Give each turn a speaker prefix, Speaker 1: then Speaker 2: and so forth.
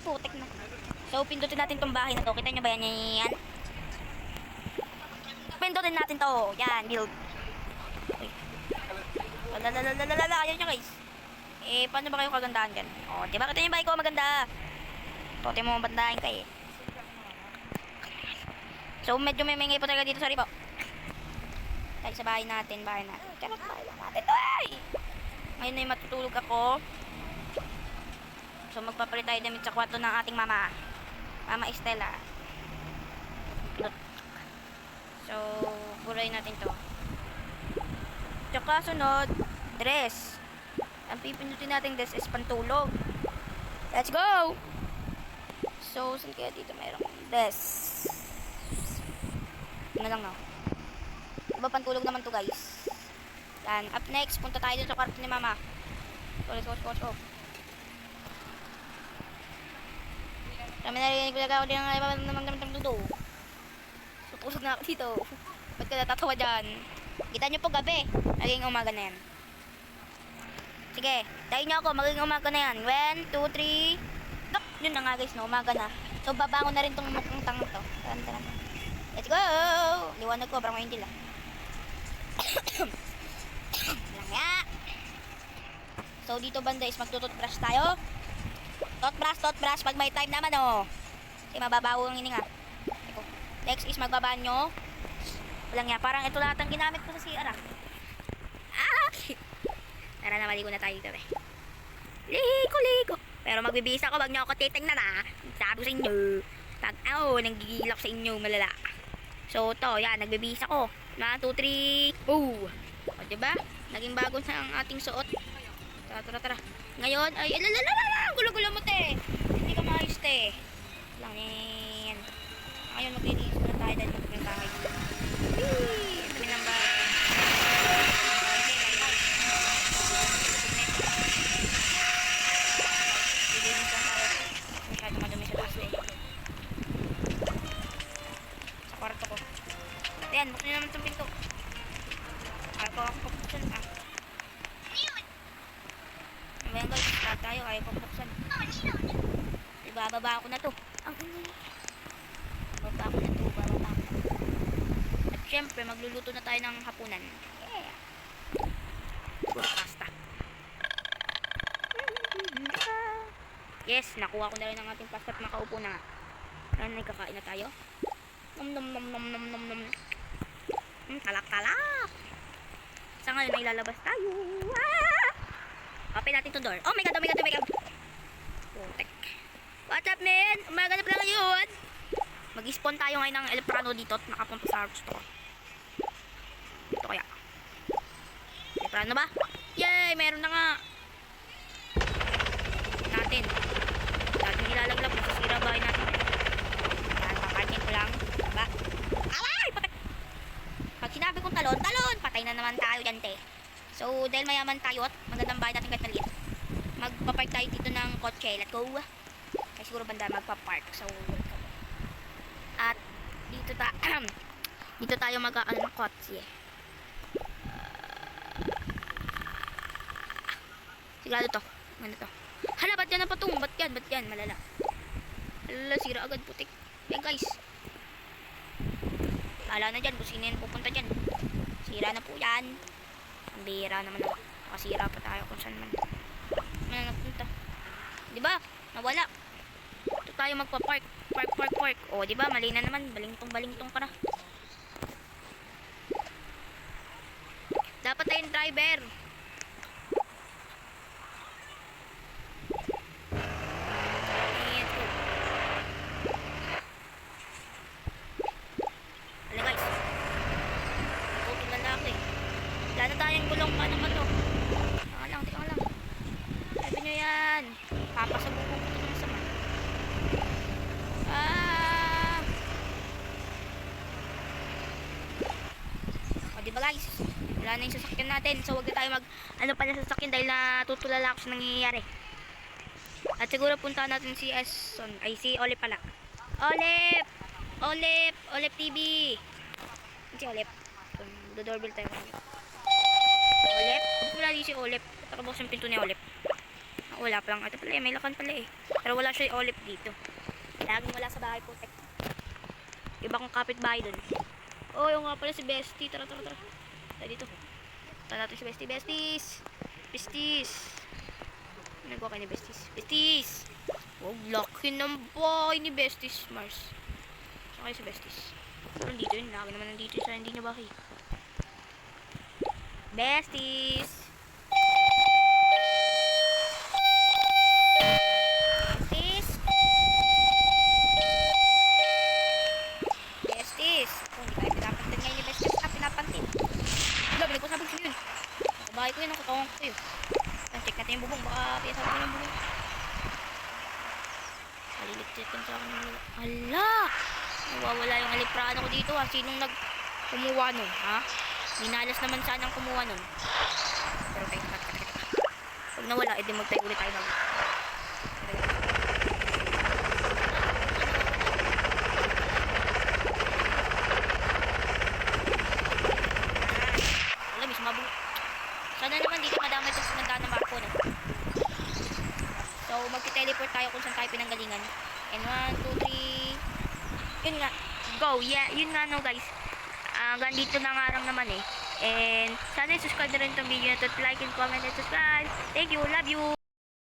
Speaker 1: putik na. So, pindutin natin tong bahay na to. Kita nyo ba yan? Yan. Pindutin natin to. Yan, build. Uy. Lalalala. Ayan nyo guys. Eh, paano ba kayo kagandahan dyan? O, diba? Kita nyo ba ikaw maganda? Tote mo bandahin ka eh. So, medyo may mingay po talaga dito sa ripo. Tayo sa bahay natin. Charot, bahay lang natin. Ay! Ngayon ay matutulog ako. So, magpapalit tayo damit sa kwarto ng ating mama. Mama Estela. So, buray natin to. Tsaka sunod, dress. Ang pipindutin natin dress is pantulog. Let's go! So, saan kaya dito mayroong dress? Ano lang no? Diba pantulog naman to guys? Yan. Up next, punta tayo dun sa kwarto ni mama. So, let's go. Kami narinig ko lang ako din ng dudo. So, pusog na ako dito. Ba't ka natatawa dyan? Kita nyo po gabi. Magiging umaga na yan. Sige, tayo nyo ako. Magiging umaga na yan. 1, 2, 3. Tok! Yun na nga guys, no? Umaga na. So, babangon na rin tong mukhang tangang to. Taran. Let's go! Liwanag ko, parang mahintil ah. Lang ya. So, dito banda is magtututbrush tayo. Toothbrush. Pag may time naman, oh. Kasi mababaho ang hininga. Next is magbabanyo. Walang nga, parang ito lahat ang ginamit ko sa CR, ah. Tara na, maligo na tayo dito, eh. Ligo. Pero magbibihis ako, wag nyo ako titingnan, ah. Sabi ko sa inyo. Pag, nanggigilak sa inyo, malala. So, to, yan, nagbibihis ako. 1, 2, 3. Oh! O, diba? Naging bago sa ang ating suot. Tara. Ngayon, ay, gulo-gulo mo, te. Hindi ka maayos, te. Lang yan. Ngayon, maglilinis na tayo dahil ng bahay. Ito ng bahay. Lilinis ang bahay. Masyado madumi sa taso, eh. Sa kwarto ko. Ayan, buksan naman itong pinto. Ayaw ko ako pagpuksan, ah. Ayan guys, start tayo. Ayaw ko pagpuksan. Ibababa ako na to. Bababa ako na to. At syempre, magluluto na tayo ng hapunan. Yeah. Pasta. Yes, nakuha ko na rin ang ating pasta at makaupo na nga. Ayan, nagkakain na tayo. Nom. Talak. Sa ngayon ay lalabas tayo. Open natin itong door. Oh my god. Putek. What's up, man? Umaga na pala ngayon. Mag-spawn tayo ngayon ng Eleprano dito at nakapunta sa store. Ito kaya. Eleprano ba? Yay! Meron na nga. Natin. Dati nilalaglag. Masasira bahay natin. Paparkin ko lang. Diba? Alay! Putek! Pag sinabi kong talon, patay na naman tayo dyan, te. So, dahil mayaman tayo at magandang bahay natin kahit maliit, magpapark tayo dito ng kotse. Let's go. Kasi siguro banda magpapark. So, at dito tayo mag-ano ng kotse. Sigurado to. Ano to? Hala, ba't yan ang patong? Ba't yan? Malala. Malala, sira agad, putik. Yan guys. Lala na dyan, busina yan pupunta dyan. Sira na po yan. Ang bihira naman ako. Nakasira pa tayo kung saan man. Ano napunta? Diba? Nawala. Ito tayo magpa-park. Park. O, diba? Mali na naman. Balingtong ka na. Dapat tayong driver. Ayan po. Hala guys. Putong lalaki. Wala na tayong gulong. Paano ba to? Tika lang. Sabi nyo yan. Papasabog ko ito ng sama. O diba guys? Wala na yung sasakyan natin. So wag na tayo ano pa na sasakyan dahil natutulala ako sa nangyayari. At siguro punta natin si Eson. Ay si Olip pala. Olip TV. Si Olip. Doorbell tayo. Olip? Wala di si Olip. Takabos yung pinto ni Olip. Wala pa lang. Ito pala eh. May lakan pala eh. Pero wala siya yung olive dito. Laging wala sa bahay po. Iba kong kapitbahay dun. Oh, yung nga pala si Bestie. Tara. Tayo dito. Tara natin si Bestie. Besties. Nagawa kayo ni Besties. Wow, laki ng bahay ni Besties Mars. Saan kayo si Besties? Nandito yun. Laki naman nandito sa hindi niya bahay. Besties. Oh, hindi kayo pinapantin ngayon ni Besties. Pinapantin. Wala, binagpasabog siya yun. Bahay ko yun. Nakatawang ko yun. Check natin yung bubong. Baka pinasabog ko yung bubong. Malilit-litin sa akin yung bubong. Hala! Nawawala yung aliprano ko dito ha. Sinong kumuha nun ha? Minalas naman sanang kumuha nun. Pero teka. Pag nawala, edi magtayo ulit tayo mag... Sana naman dito madamay itong sinandaan ng barko, no? So, magti-teleport tayo kung saan tayo pinanggalingan. And 1, 2, 3... Yun nga. Go! Yeah, yun nga, no, guys. Hanggang dito na nga lang naman, eh. And, sana subscribe na rin itong video na to. Like and comment and subscribe. Thank you. Love you.